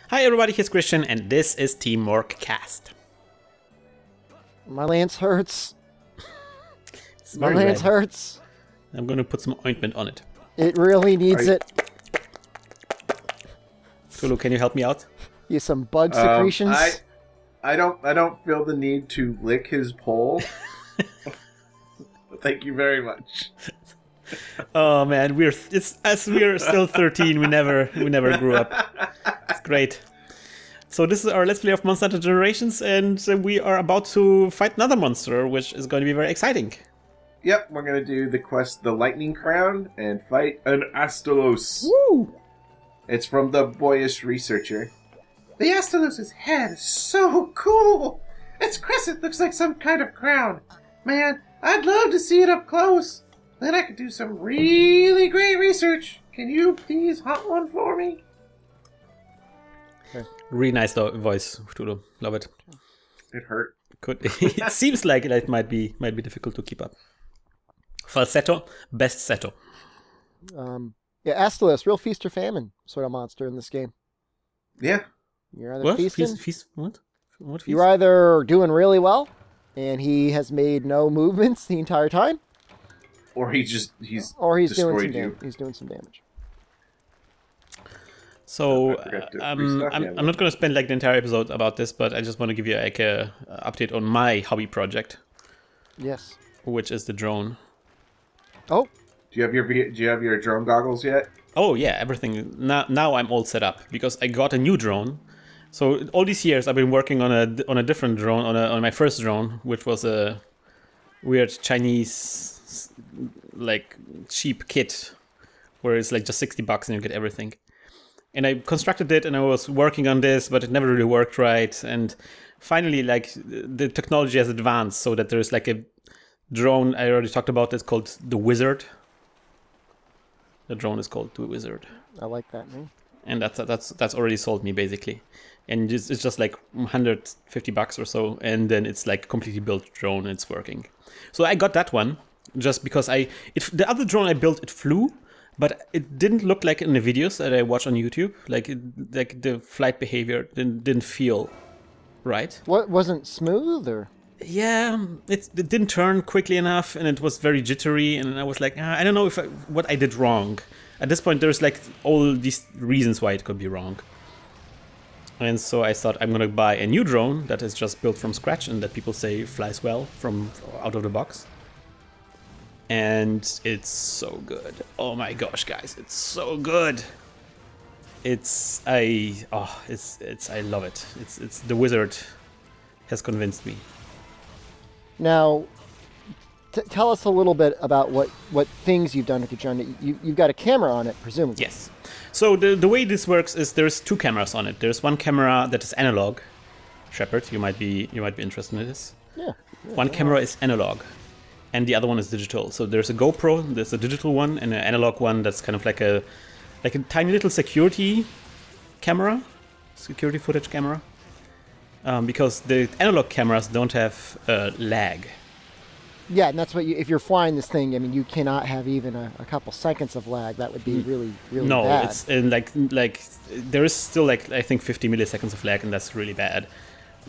Hi everybody, here's Christian, and this is Teamwork Cast. My lance hurts. My lance hurts. I'm gonna put some ointment on it. It really needs it. Tulu, can you help me out? You some bug secretions. I don't feel the need to lick his pole. Thank you very much. Oh man, we're still 13. We never grew up. It's great. So this is our Let's Play of Monster Hunter Generations, and we are about to fight another monster, which is going to be very exciting. Yep, we're gonna do the quest, the Lightning Crown, and fight an Astalos. Woo! It's from the Boyish Researcher. The Astalos's head is so cool. Its crescent looks like some kind of crown. Man, I'd love to see it up close. Then I could do some really great research. Can you please hunt one for me? Okay. Really nice voice, Tulu. Love it. It hurt. It seems like it might be difficult to keep up. Falsetto, best setto. Yeah, Astalos, real feast or famine sort of monster in this game. Yeah. You're either feasting. What feast? You're either doing really well, and he has made no movements the entire time, or he's doing some damage. He's doing some damage. So I'm not going to spend like the entire episode about this, but I just want to give you like a update on my hobby project. Yes. Which is the drone. Oh. Do you have your drone goggles yet? Oh yeah, everything. Now I'm all set up because I got a new drone. So all these years I've been working on a different drone, on my first drone, which was a weird Chinese like cheap kit where it's like just $60 and you get everything. And I constructed it and I was working on this, but it never really worked right. And finally, like the technology has advanced so that there's like a drone I already talked about. It's called the Wizard. The drone is called the Wizard. I like that name. And that's already sold me basically. And it's just like $150 or so, and then it's like completely built drone and it's working. So I got that one just because the other drone I built, it flew, but it didn't look like in the videos that I watch on YouTube. Like the flight behavior didn't feel right. What, wasn't smooth or? Yeah, it didn't turn quickly enough, and it was very jittery. And I was like, I don't know what I did wrong. At this point, there's like all these reasons why it could be wrong. And so I thought I'm gonna buy a new drone that is just built from scratch and that people say flies well from out of the box. And it's so good. Oh my gosh, guys, it's so good. I love it. It's the Wizard has convinced me. Now, tell us a little bit about what things you've done with your drone. You've got a camera on it, presumably. Yes. So the way this works is there's two cameras on it. There's one camera that is analog. Shepard, you might be interested in this. Yeah. One camera is analog, and the other one is digital. So there's a GoPro, there's a digital one, and an analog one that's kind of like a tiny little security footage camera. Because the analog cameras don't have lag. Yeah, and that's what if you're flying this thing, I mean, you cannot have even a couple seconds of lag. That would be really, really bad. No, it's like there is still like I think 50 milliseconds of lag, and that's really bad.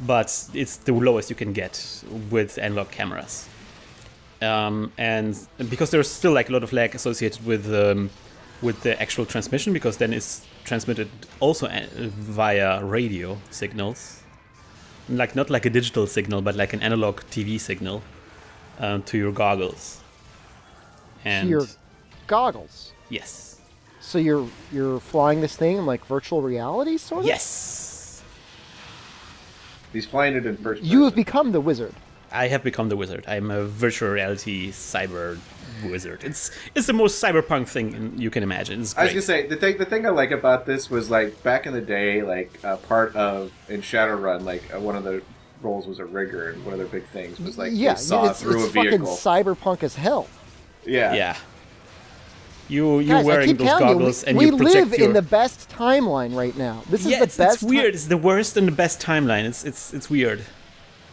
But it's the lowest you can get with analog cameras. And because there's still like a lot of lag associated with the actual transmission, because then it's transmitted also via radio signals. Like not like a digital signal, but like an analog TV signal to your goggles. And to your goggles? Yes. So you're flying this thing in like virtual reality, sort of? Yes. He's flying it in first person. You have become the Wizard. I have become the Wizard. I'm a virtual reality cyber wizard. It's the most cyberpunk thing you can imagine. It's great. I was gonna say the thing I like about this was like back in the day, like part of in Shadowrun, like one of the roles was a rigger, and one of their big things was like they saw through a vehicle. It's fucking cyberpunk as hell. Yeah. Yeah. You're wearing those goggles and you project we live in the best timeline right now. This is the best. It's weird. It's the worst and the best timeline. It's weird.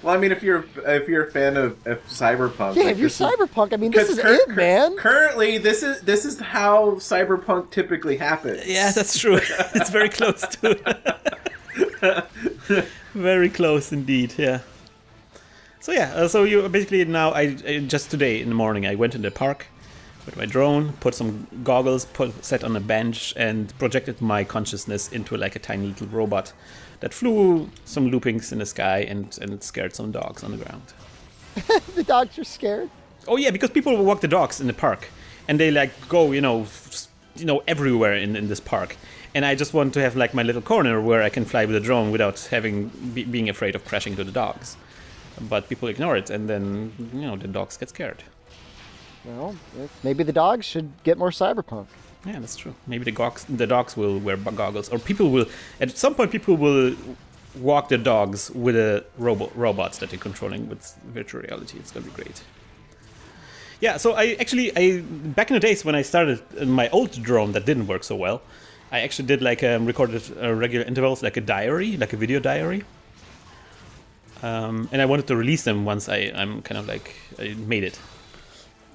Well, I mean, if you're a fan of cyberpunk, yeah, like if you're cyberpunk, I mean, this is it, man. Currently, this is how cyberpunk typically happens. Yeah, that's true. It's very close to. Very close indeed, yeah. So yeah, so you basically now, I just today in the morning, I went in the park with my drone, put some goggles, sat on a bench, and projected my consciousness into like a tiny little robot that flew some loopings in the sky and scared some dogs on the ground. The dogs are scared? Oh yeah, because people walk the dogs in the park, and they like go, everywhere in this park. And I just want to have like my little corner where I can fly with a drone without being afraid of crashing into the dogs. But people ignore it, and then the dogs get scared. Well, maybe the dogs should get more cyberpunk. Yeah, that's true. Maybe the dogs will wear goggles, or people will. At some point, people will walk the dogs with robots that they're controlling with virtual reality. It's gonna be great. Yeah, so I back in the days when I started my old drone that didn't work so well, I actually did like recorded regular intervals, like a diary, like a video diary. And I wanted to release them once I'm kind of like I made it.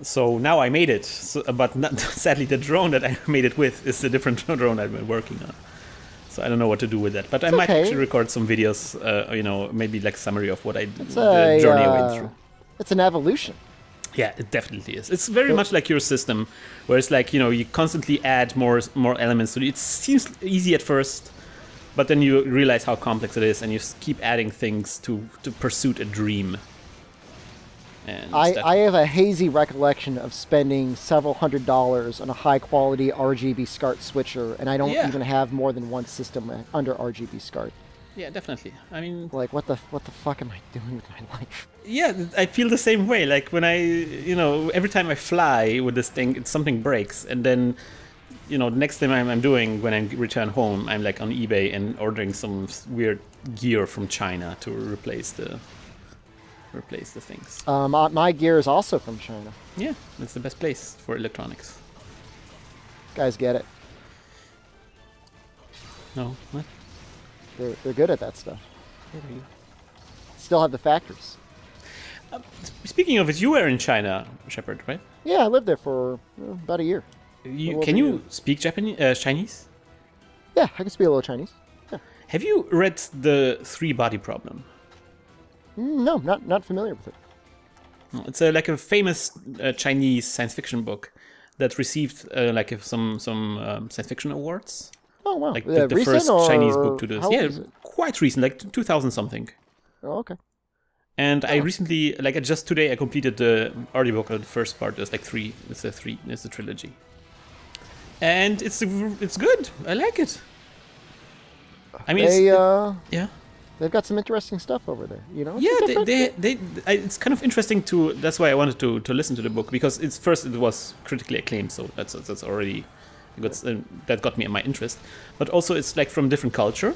So now I made it, but sadly the drone that I made it with is a different drone I've been working on. So I don't know what to do with that. But I might actually record some videos, maybe like a summary of what the journey I went through. It's an evolution. Yeah, it definitely is. It's very much like your system, where it's like, you constantly add more elements to it. It seems easy at first, but then you realize how complex it is, and you keep adding things to pursue a dream. And I have a hazy recollection of spending several $100s on a high-quality RGB SCART switcher, and I don't even have more than one system under RGB SCART. Yeah, definitely. I mean, like, what the fuck am I doing with my life? Yeah, I feel the same way. Like when every time I fly with this thing, something breaks, and then, the next thing I'm doing when I return home, I'm like on eBay and ordering some weird gear from China to replace the things. My gear is also from China. Yeah, it's the best place for electronics. Guys get it. No, what? They're good at that stuff. Still have the factories. Speaking of it, you were in China, Shepard, right? Yeah, I lived there for about a year. Can you speak Chinese? Yeah, I can speak a little Chinese. Yeah. Have you read The Three-Body Problem? No, not familiar with it. It's like a famous Chinese science fiction book that received some science fiction awards. Oh wow! Like the first Chinese book to this. Yeah, quite recent, like 2000 something. Oh, okay. And I recently, just today, I completed the audiobook of the first part. There's like three. It's a trilogy. And it's good. I like it. I mean, they've got some interesting stuff over there. It's kind of interesting to. That's why I wanted to listen to the book, because it was critically acclaimed, so that's already that got me my interest. But also, it's like from different culture.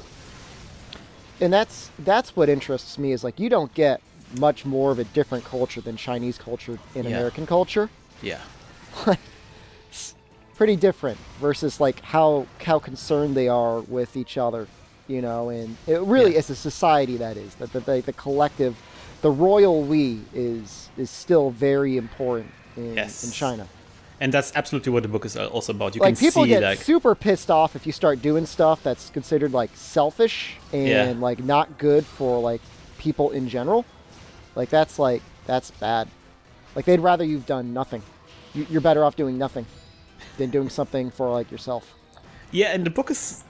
And that's what interests me, is like you don't get much more of a different culture than Chinese culture in American culture. Yeah. It's pretty different versus like how concerned they are with each other, and it really is a society that is that the collective, the royal we is still very important in China. And that's absolutely what the book is also about. You like can people see, get super pissed off if you start doing stuff that's considered like selfish and like not good for like people in general. Like that's bad. Like they'd rather you've done nothing. You're better off doing nothing than doing something for like yourself. Yeah, and the book is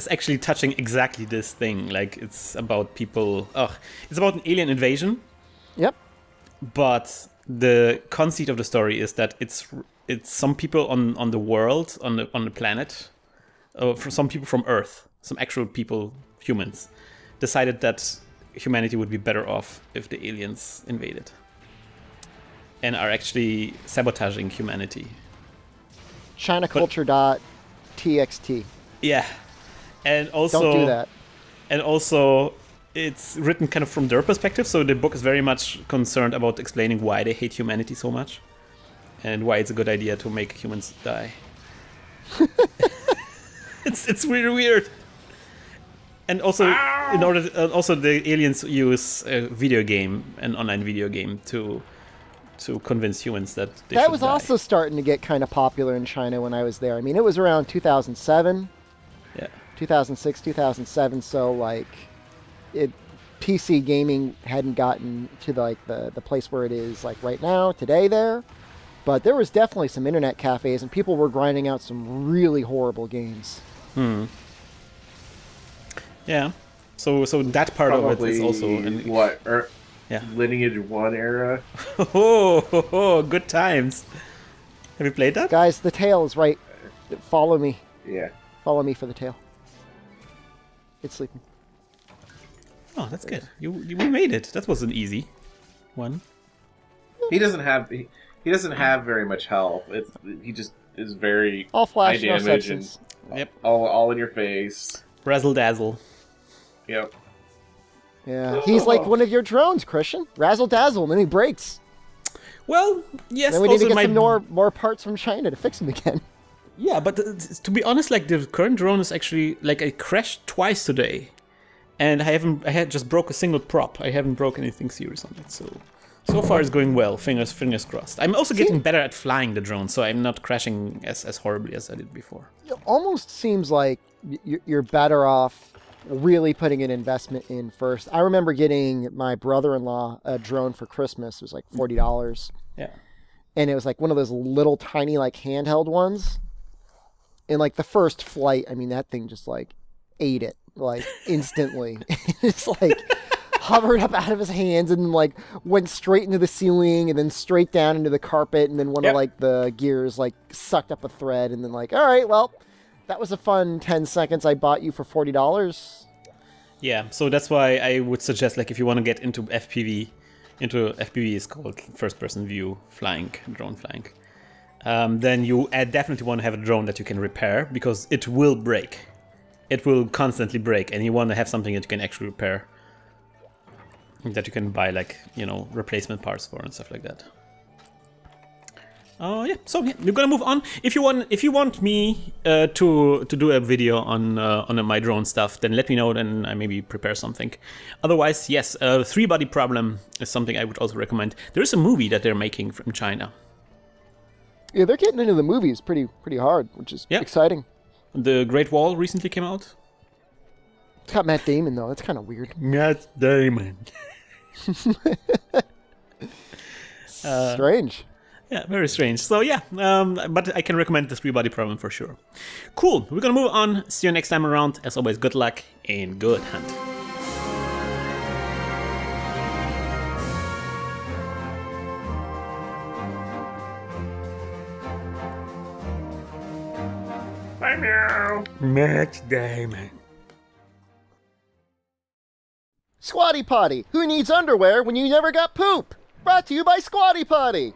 actually touching exactly this thing. Like it's about people. It's about an alien invasion. Yep. But the conceit of the story is that it's some people on the world, on the planet, for some people from Earth, some actual people, humans, decided that humanity would be better off if the aliens invaded, and are actually sabotaging humanity. ChinaCulture.txt. Yeah, and also don't do that. And also, it's written kind of from their perspective, so the book is very much concerned about explaining why they hate humanity so much, and why it's a good idea to make humans die. It's really weird. And also, the aliens use an online video game, to convince humans that they should die. That was also starting to get kind of popular in China when I was there. I mean, it was around 2007. Yeah. 2006, 2007. So like, PC gaming hadn't gotten to the place where it is like right now, today there. But there was definitely some internet cafes, and people were grinding out some really horrible games. Yeah. So that part Probably, of it is also Lineage 1 era. Oh, good times. Have you played that? Guys, the tail is right. Follow me. Yeah. Follow me for the tail. It's sleeping. Oh, that's good. We made it. That was an easy one. He doesn't have very much health. He just is very all flash, high no damage substance. and all in your face. Razzle dazzle. Yep. Yeah, he's like one of your drones, Christian. Razzle dazzle, and then he breaks. Well, yes. Then we need to get some more parts from China to fix him again. Yeah, but to be honest, like the current drone is actually like I crashed twice today, and I had just broke a single prop. I haven't broke anything serious on it, so far it's going well. Fingers crossed. I'm also getting better at flying the drone, so I'm not crashing as horribly as I did before. It almost seems like you're better off really putting an investment in first. I remember getting my brother-in-law a drone for Christmas. It was like $40. Yeah. And it was like one of those little tiny like handheld ones. And like the first flight, I mean, that thing just like ate it like instantly. It's like hovered up out of his hands and like went straight into the ceiling and then straight down into the carpet. And then one of like the gears like sucked up a thread and then like, all right, well, that was a fun 10 seconds. I bought you for $40. Yeah, so that's why I would suggest, like, if you want to get into FPV is called first-person view flying, drone flying, then you definitely want to have a drone that you can repair, because it will break. It will constantly break, and you want to have something that you can actually repair, that you can buy, like, you know, replacement parts for and stuff like that. Oh yeah, so yeah, we're gonna move on. If you want me to do a video on my drone stuff, then let me know. Then I maybe prepare something. Otherwise, yes, three-body problem is something I would also recommend. There is a movie that they're making from China. Yeah, they're getting into the movies pretty hard, which is exciting. The Great Wall recently came out. It's got Matt Damon though. That's kind of weird. Matt Damon. Strange. Yeah, very strange. So yeah, but I can recommend the three-body problem for sure. Cool, we're gonna move on. See you next time around. As always, good luck and good hunt. Bye, meow. Matt Damon. Squatty Potty. Who needs underwear when you never got poop? Brought to you by Squatty Potty.